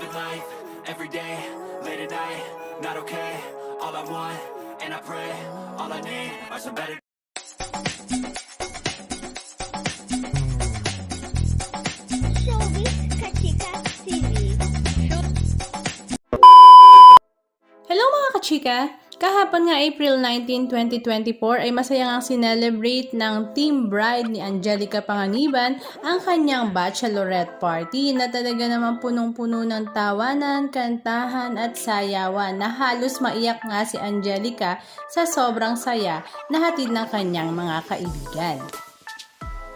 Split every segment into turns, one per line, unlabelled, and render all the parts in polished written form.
living life, every day, late at night, not okay. All I want, and I pray, all I need are some better.
Showbiz Kachika TV.
Hello mga kachika! Kahapon nga April 19, 2024 ay masayang sinelebrate ng Team Bride ni Angelica Panganiban ang kanyang bachelorette party na talaga naman punong-puno ng tawanan, kantahan at sayawan na halos maiyak nga si Angelica sa sobrang saya na hatid ng kanyang mga kaibigan.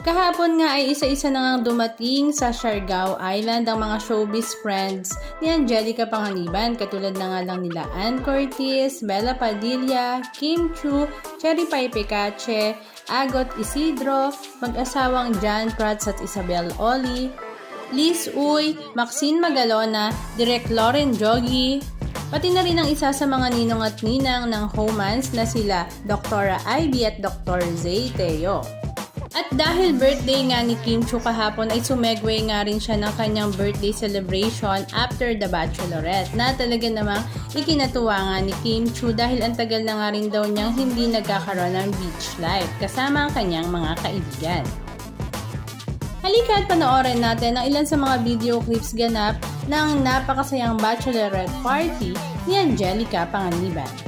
Kahapon nga ay isa-isa na ngang dumating sa Siargao Island ang mga showbiz friends ni Angelica Panganiban katulad na nga lang nila Ann Curtis, Bella Padilla, Kim Chu, Cherry Pie Picache, Agot Isidro, mag-asawang John Prats at Isabel Oli, Liz Uy, Maxine Magalona, Direk Lauren Jogi, pati na rin ang isa sa mga ninong at ninang ng Homans na sila Dr. Ivy at Dr. Zay Teo. At dahil birthday nga ni Kim Chu kahapon ay sumegway nga rin siya ng kanyang birthday celebration after the Bachelorette na talaga namang ikinatuwa nga ni Kim Chu dahil ang tagal na nga rin daw niyang hindi nagkakaroon ng beach life kasama ang kanyang mga kaibigan. Halika at panoorin natin ang ilan sa mga video clips ganap ng napakasayang Bachelorette party ni Angelica Panganiban.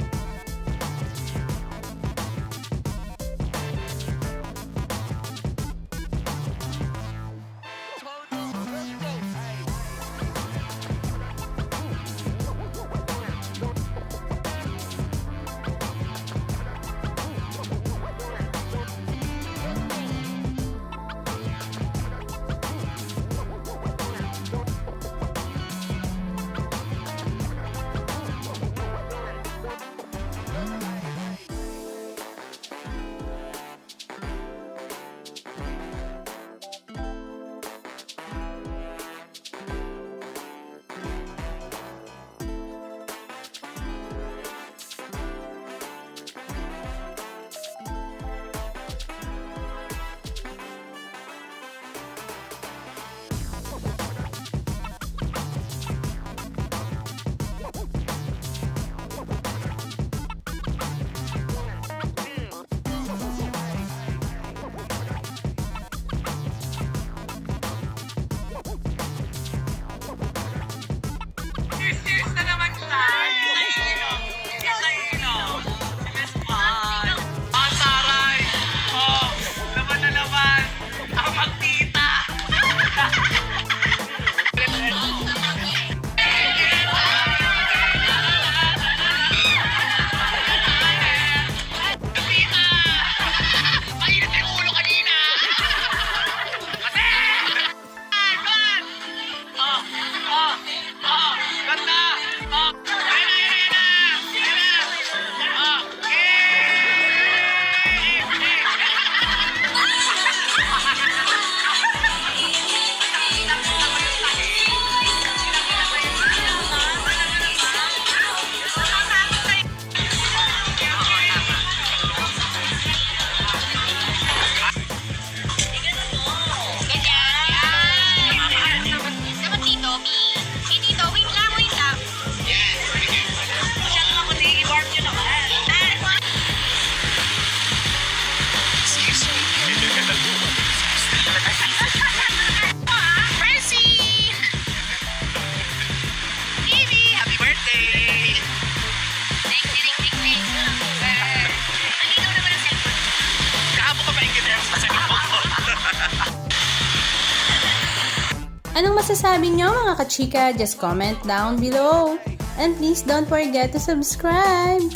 Anong masasabi nyo mga kachika? Just comment down below. And please don't forget to subscribe.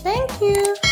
Thank you!